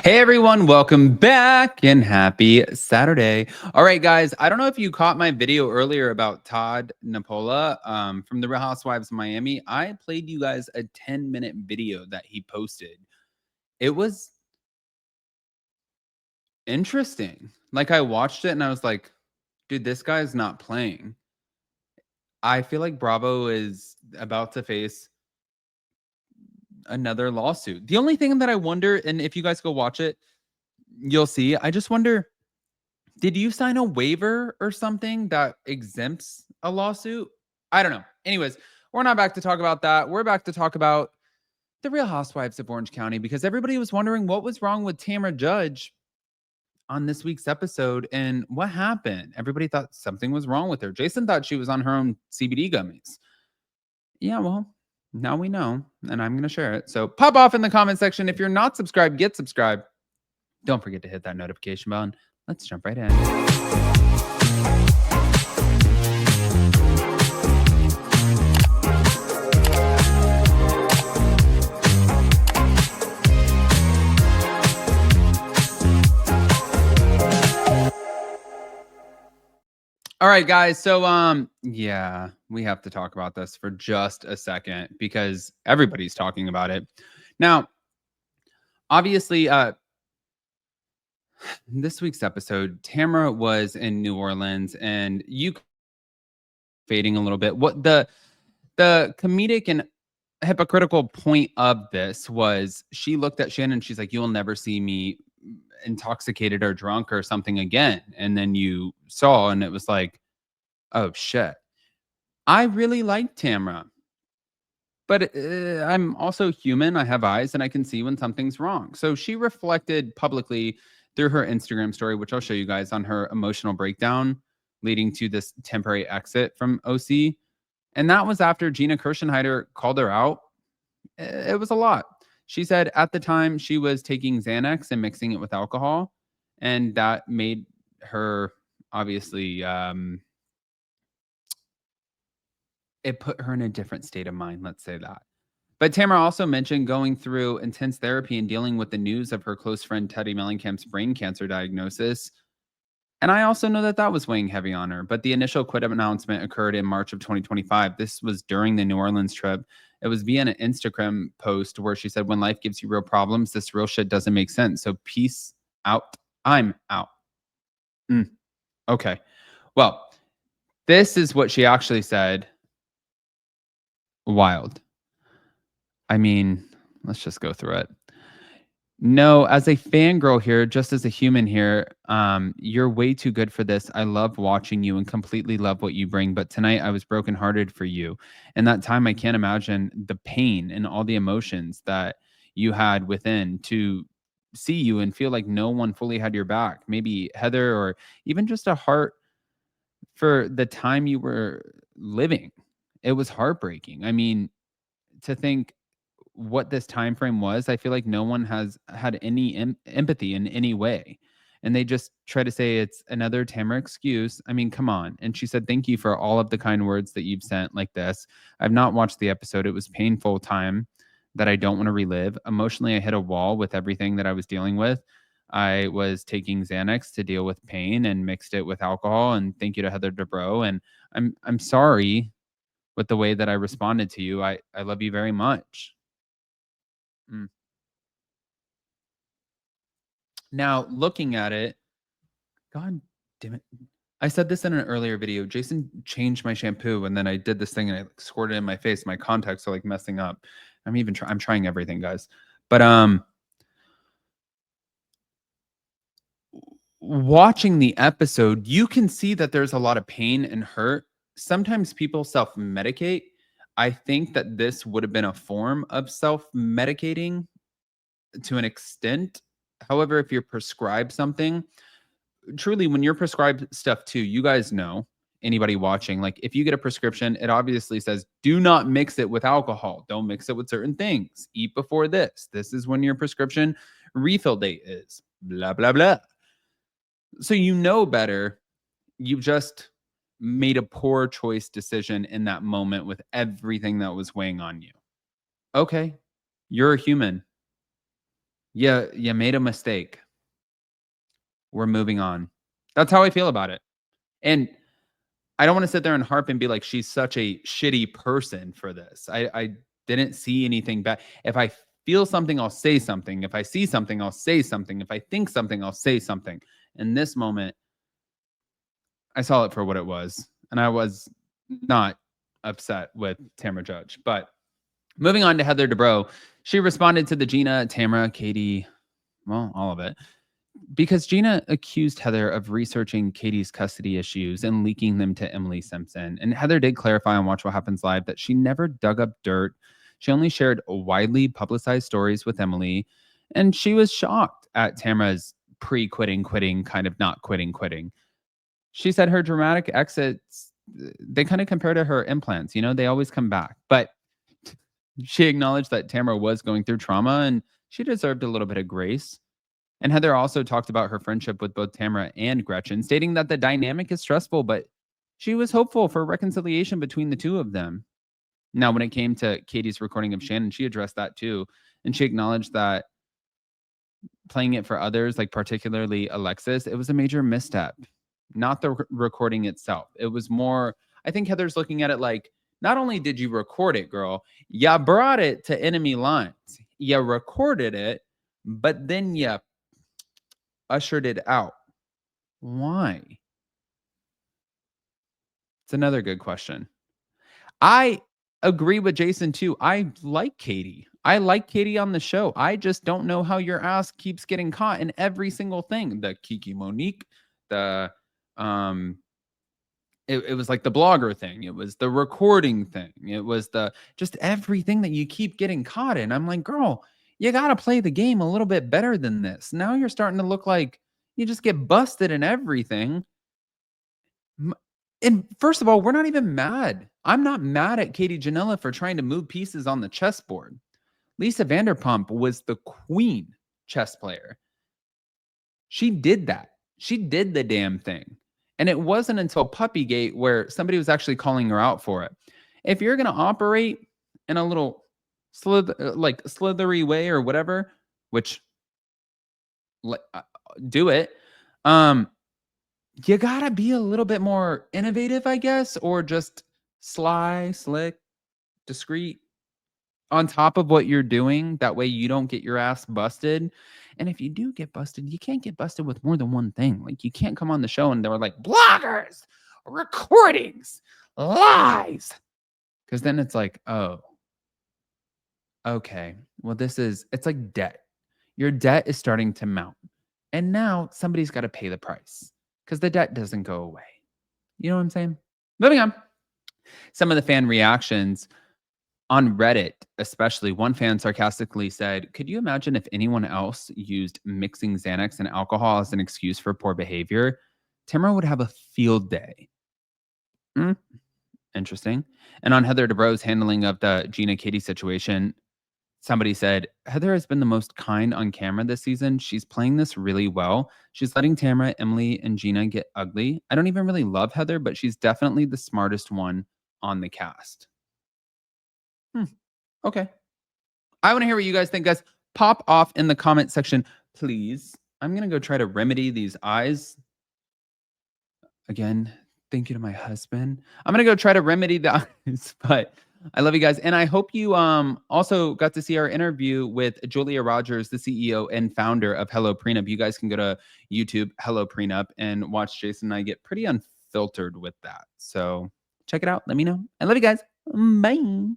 Hey everyone, welcome back and happy Saturday. All right, guys, I don't know if you caught my video earlier about Todd Napola from the Real Housewives of Miami. I played you guys a 10-minute video that he posted. It was interesting. Like, I watched it and I was like, dude, this guy's not playing. I feel like Bravo is about to face another lawsuit. The only thing that I wonder, and if you guys go watch it, you'll see, I just wonder, did you sign a waiver or something that exempts a lawsuit? I don't know. Anyways, we're not back to talk about that. We're back to talk about the Real Housewives of Orange County because everybody was wondering what was wrong with Tamra Judge on this week's episode and what happened. Everybody thought something was wrong with her. Jason thought she was on her own CBD gummies. Yeah, well, now we know, and I'm going to share it. So pop off in the comment section. If you're not subscribed, get subscribed. Don't forget to hit that notification bell. Let's jump right in. All right, guys. So, yeah, we have to talk about this for just a second because everybody's talking about it. Now, obviously, this week's episode, Tamra was in New Orleans and you fading a little bit. What the comedic and hypocritical point of this was she looked at Shannon and she's like, you'll never see me intoxicated or drunk or something again. And then you saw and it was like, oh shit. I really like Tamra, but I'm also human. I have eyes and I can see when something's wrong. So she reflected publicly through her Instagram story, which I'll show you guys, on her emotional breakdown leading to this temporary exit from OC. And that was after Gina Kirschenheiter called her out. It was a lot. She said at the time she was taking Xanax and mixing it with alcohol. And that made her obviously, it put her in a different state of mind. Let's say that. But Tamara also mentioned going through intense therapy and dealing with the news of her close friend Teddy Mellingham's brain cancer diagnosis. And I also know that that was weighing heavy on her. But the initial quit announcement occurred in March of 2025. This was during the New Orleans trip. It was via an Instagram post where she said, when life gives you real problems, this real shit doesn't make sense. So peace out. I'm out. Okay. Well, this is what she actually said. Wild. I mean, let's just go through it. No, as a fangirl here, just as a human here, you're way too good for this. I love watching you and completely love what you bring. But tonight I was brokenhearted for you. And that time I can't imagine the pain and all the emotions that you had within to see you and feel like no one fully had your back. Maybe Heather or even just a heart for the time you were living. It was heartbreaking. I mean, to think what this time frame was, I feel like no one has had any empathy in any way. And they just try to say it's another Tamara excuse. I mean, come on. And she said, thank you for all of the kind words that you've sent like this. I've not watched the episode. It was painful time that I don't want to relive. Emotionally, I hit a wall with everything that I was dealing with. I was taking Xanax to deal with pain and mixed it with alcohol. And thank you to Heather Dubrow. And I'm sorry with the way that I responded to you. I love you very much. Now, looking at it, God damn it. I said this in an earlier video. Jason changed my shampoo and then I did this thing and I squirted it in my face. My contacts are like messing up. I'm trying everything, guys. But watching the episode, you can see that there's a lot of pain and hurt. Sometimes people self-medicate. I think that this would have been a form of self-medicating to an extent. However, if you're prescribed something, truly, when you're prescribed stuff too, you guys know, anybody watching, like if you get a prescription, it obviously says, do not mix it with alcohol. Don't mix it with certain things. Eat before this. This is when your prescription refill date is. Blah, blah, blah. So you know better. You just made a poor choice decision in that moment with everything that was weighing on you. Okay, you're a human. Yeah, you made a mistake. We're moving on. That's how I feel about it. And I don't wanna sit there and harp and be like, she's such a shitty person for this. I didn't see anything bad. If I feel something, I'll say something. If I see something, I'll say something. If I think something, I'll say something. In this moment, I saw it for what it was, and I was not upset with Tamra Judge. But moving on to Heather Dubrow, she responded to the Gina, Tamra, Katie, well, all of it, because Gina accused Heather of researching Katie's custody issues and leaking them to Emily Simpson. And Heather did clarify on Watch What Happens Live that she never dug up dirt. She only shared widely publicized stories with Emily. And she was shocked at Tamra's pre-quitting, quitting, kind of not quitting, quitting. She said her dramatic exits, they kind of compare to her implants, they always come back. But she acknowledged that Tamra was going through trauma and she deserved a little bit of grace. And Heather also talked about her friendship with both Tamra and Gretchen, stating that the dynamic is stressful, but she was hopeful for reconciliation between the two of them. Now, when it came to Katie's recording of Shannon, she addressed that too. And she acknowledged that playing it for others, like particularly Alexis, it was a major misstep, not the recording itself. It was more, I think Heather's looking at it like, not only did you record it, girl, you brought it to enemy lines. You recorded it, but then you ushered it out. Why? It's another good question. I agree with Jason too. I like Katie. I like Katie on the show. I just don't know how your ass keeps getting caught in every single thing. The Kiki Monique, the um it was like the blogger thing. It was the recording thing. It was the just everything that you keep getting caught in. I'm like, girl, you got to play the game a little bit better than this. Now you're starting to look like you just get busted in everything. M And first of all, we're not even mad. I'm not mad at Katie Janela for trying to move pieces on the chessboard. Lisa Vanderpump was the queen chess player. She did that. She did the damn thing. And it wasn't until Puppygate where somebody was actually calling her out for it. If you're gonna operate in a little like slithery way or whatever, which do it, um, you gotta be a little bit more innovative, I guess, or just sly, slick, discreet on top of what you're doing. That way you don't get your ass busted. And if you do get busted, you can't get busted with more than one thing. Like you can't come on the show and they were like bloggers, recordings, lies. Because then it's like, oh, okay. Well, it's like debt. Your debt is starting to mount. And now somebody's got to pay the price because the debt doesn't go away. You know what I'm saying? Moving on. Some of the fan reactions on Reddit, especially, one fan sarcastically said, "Could you imagine if anyone else used mixing Xanax and alcohol as an excuse for poor behavior? Tamara would have a field day." Hmm, interesting. And on Heather Dubrow's handling of the Gina Katie situation, somebody said, "Heather has been the most kind on camera this season. She's playing this really well. She's letting Tamara, Emily, and Gina get ugly. I don't even really love Heather, but she's definitely the smartest one on the cast." Hmm, okay. I want to hear what you guys think, guys. Pop off in the comment section, please. I'm going to go try to remedy these eyes. Again, thank you to my husband. I'm going to go try to remedy the eyes, but I love you guys. And I hope you also got to see our interview with Julia Rogers, the CEO and founder of Hello Prenup. You guys can go to YouTube, Hello Prenup, and watch Jason and I get pretty unfiltered with that. So check it out. Let me know. I love you guys. Bye.